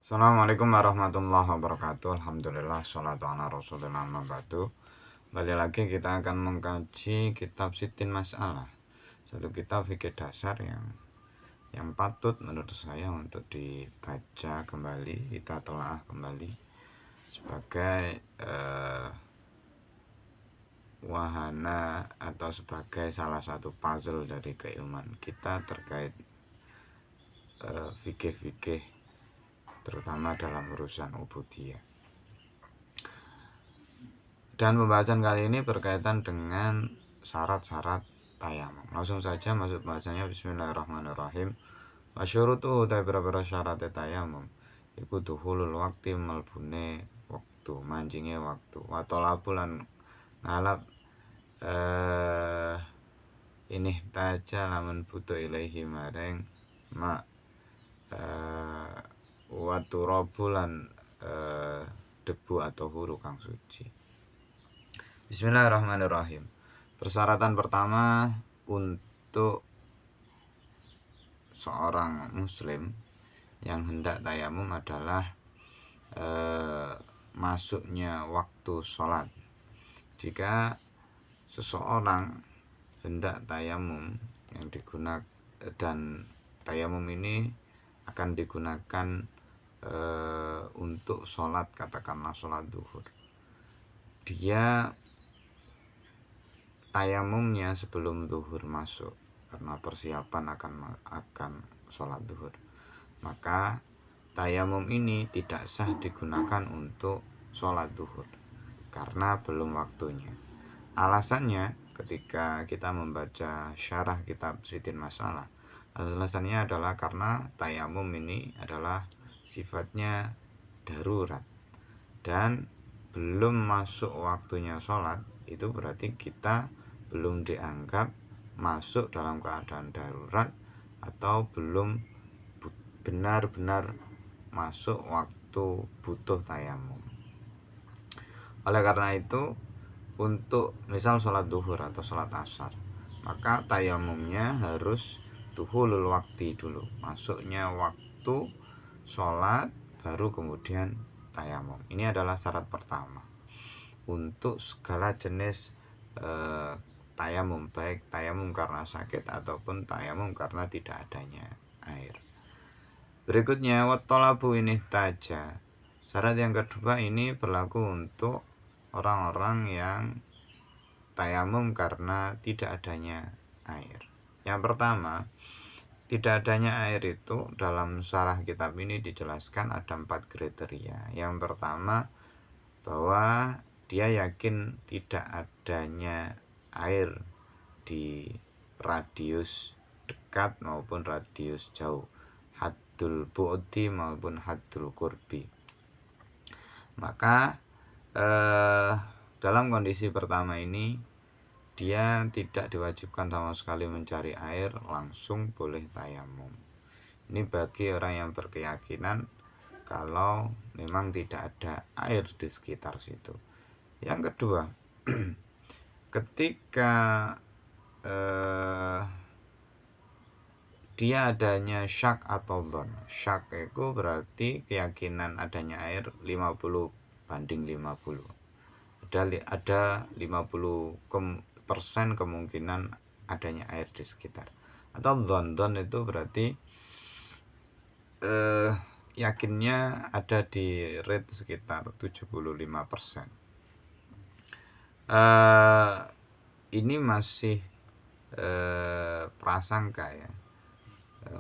Assalamualaikum warahmatullahi wabarakatuh. Alhamdulillah, sholatu ala rasulillah, amma ba'du. Kembali lagi kita akan mengkaji kitab Sittin Mas'alah, satu kitab fikih dasar yang patut menurut saya untuk dibaca kembali, kita telaah kembali sebagai wahana atau sebagai salah satu puzzle dari keilmuan kita terkait fikih-fikih, terutama dalam urusan ubudiyah. Dan pembahasan kali ini berkaitan dengan syarat-syarat tayamum. Langsung saja masuk bahasanya. Bismillahirrahmanirrahim. Wasyurutu utai beberapa syarat tayamum iku duhulul waktu melbune waktu, manjingnya waktu, watolabulan ngalap ini taja lamun butuh ilaihi mareng ma waturabulan debu atau huru kang suci. Bismillahirrahmanirrahim. Persyaratan pertama untuk seorang muslim yang hendak tayamum adalah masuknya waktu sholat. Jika seseorang hendak tayamum yang digunakan, dan tayamum ini akan digunakan untuk sholat, katakanlah sholat duhur, dia tayamumnya sebelum duhur masuk karena persiapan akan sholat duhur, maka tayamum ini tidak sah digunakan untuk sholat duhur karena belum waktunya. Alasannya ketika kita membaca syarah kitab Sittin Mas'alah, alasannya adalah karena tayamum ini adalah sifatnya darurat dan belum masuk waktunya sholat. Itu berarti kita belum dianggap masuk dalam keadaan darurat atau belum benar-benar masuk waktu butuh tayamum. Oleh karena itu, untuk misal sholat duhur atau sholat asar, maka tayamumnya harus duhulul waktu dulu, masuknya waktu sholat baru kemudian tayamum. Ini adalah syarat pertama untuk segala jenis tayamum, baik tayamum karena sakit ataupun tayamum karena tidak adanya air. Berikutnya wattolabu ini taja. Syarat yang kedua ini berlaku untuk orang-orang yang tayamum karena tidak adanya air. Yang pertama, tidak adanya air itu dalam syarah kitab ini dijelaskan ada 4 kriteria. Yang pertama, bahwa dia yakin tidak adanya air di radius dekat maupun radius jauh, haddul bu'di maupun haddul qurbi. Maka dalam kondisi pertama ini dia tidak diwajibkan sama sekali mencari air, langsung boleh tayamum. Ini bagi orang yang berkeyakinan kalau memang tidak ada air di sekitar situ. Yang kedua, ketika dia adanya syak atau dhon. Syak itu berarti keyakinan adanya air 50 banding 50. Ada 50% kemungkinan adanya air di sekitar. Atau dhon itu berarti yakinnya ada di rate sekitar 75%. Ini masih prasangka ya,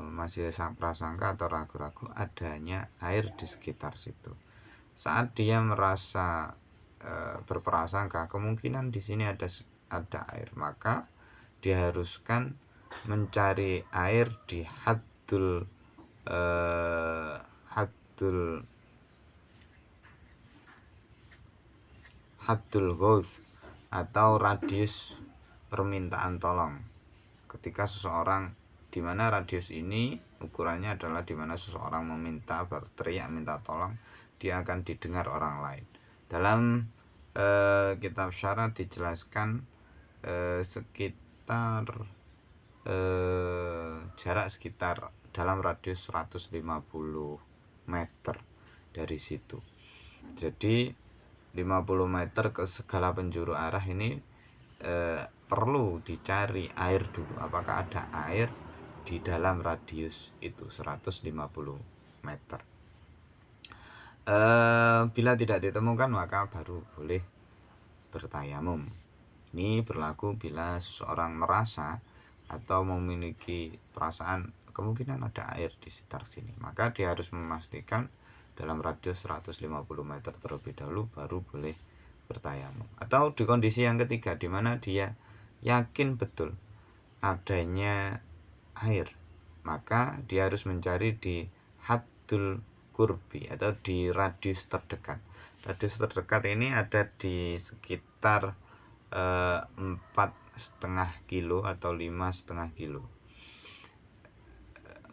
masih prasangka atau ragu-ragu adanya air di sekitar situ. Saat dia merasa berprasangka kemungkinan di sini ada air, maka diharuskan mencari air di haddul ghaus atau radius permintaan tolong. Ketika seseorang, di mana radius ini ukurannya adalah di mana seseorang meminta, berteriak minta tolong, dia akan didengar orang lain. Dalam kitab syarat dijelaskan sekitar jarak sekitar dalam radius 150 meter. dari situ. Jadi 50 meter ke segala penjuru arah ini perlu dicari air dulu, apakah ada air di dalam radius itu 150 meter. Bila tidak ditemukan maka baru boleh bertayamum. Ini berlaku bila seseorang merasa atau memiliki perasaan kemungkinan ada air di sekitar sini, maka dia harus memastikan dalam radius 150 meter terlebih dahulu baru boleh bertayamum. Atau di kondisi yang ketiga di mana dia yakin betul adanya air, maka dia harus mencari di haddul kurbi atau di radius terdekat. Radius terdekat ini ada di sekitar 4,5 kilo atau 5,5 kilo.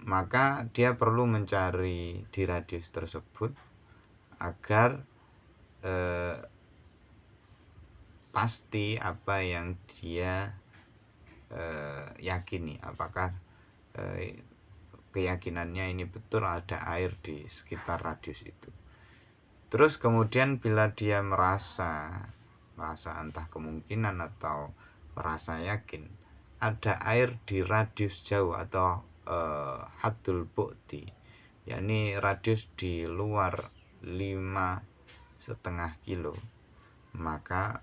Maka dia perlu mencari di radius tersebut agar pasti apa yang dia yakini, apakah keyakinannya ini betul ada air di sekitar radius itu. Terus kemudian bila dia merasa entah kemungkinan atau merasa yakin ada air di radius jauh atau haddul bu'di, yakni radius di luar 5,5 kilo, maka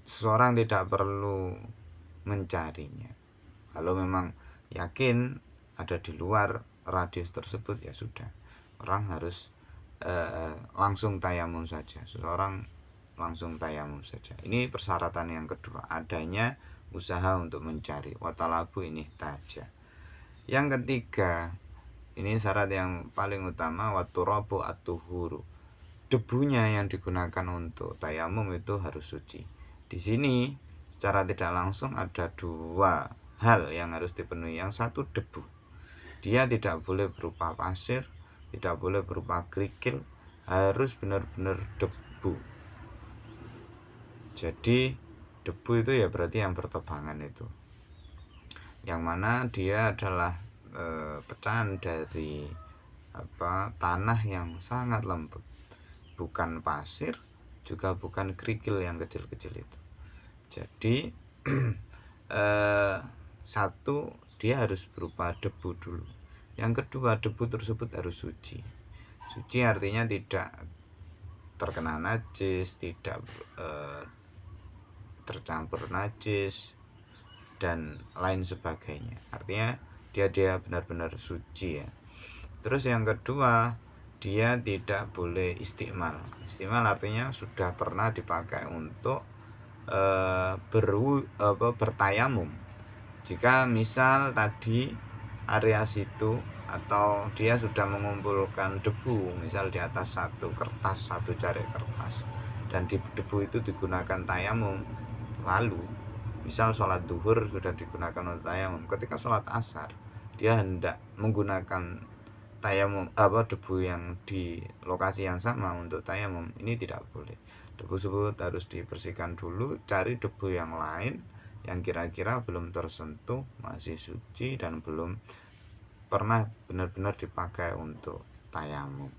seseorang tidak perlu mencarinya. Kalau memang yakin ada di luar radius tersebut, ya sudah, orang harus langsung tayamum saja. Seseorang langsung tayamum saja. Ini persyaratan yang kedua, adanya usaha untuk mencari. Watalabu ini taja. Yang ketiga, ini syarat yang paling utama, waturabu at-tuhuru. Debunya yang digunakan untuk tayamum itu harus suci. Di sini secara tidak langsung ada dua hal yang harus dipenuhi. Yang satu debu. Dia tidak boleh berupa pasir, tidak boleh berupa kerikil, harus benar-benar debu. Jadi debu itu ya berarti yang bertebangan itu, yang mana dia adalah pecahan dari tanah yang sangat lembut, bukan pasir, juga bukan kerikil yang kecil-kecil itu. Jadi satu, dia harus berupa debu dulu. Yang kedua, debu tersebut harus suci. Suci artinya tidak terkena najis, tidak tercampur najis dan lain sebagainya. Artinya dia benar-benar suci ya. Terus yang kedua, dia tidak boleh istimal. Istimal artinya sudah pernah dipakai untuk bertayamum. Jika misal tadi area situ atau dia sudah mengumpulkan debu, misal di atas satu kertas, satu jari kertas, dan di debu itu digunakan tayamum, lalu misal sholat duhur sudah digunakan untuk tayamum, ketika sholat asar dia hendak menggunakan tayamum debu yang di lokasi yang sama untuk tayamum, ini tidak boleh. Debu tersebut harus dibersihkan dulu, cari debu yang lain yang kira-kira belum tersentuh, masih suci dan belum pernah benar-benar dipakai untuk tayamum.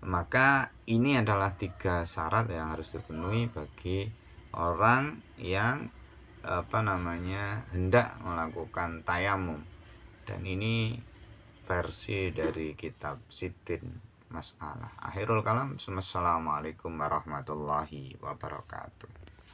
Maka ini adalah 3 syarat yang harus dipenuhi bagi orang yang hendak melakukan tayamum. Dan ini versi dari kitab Sittin Mas'alah. Akhirul kalam. Assalamualaikum warahmatullahi wabarakatuh.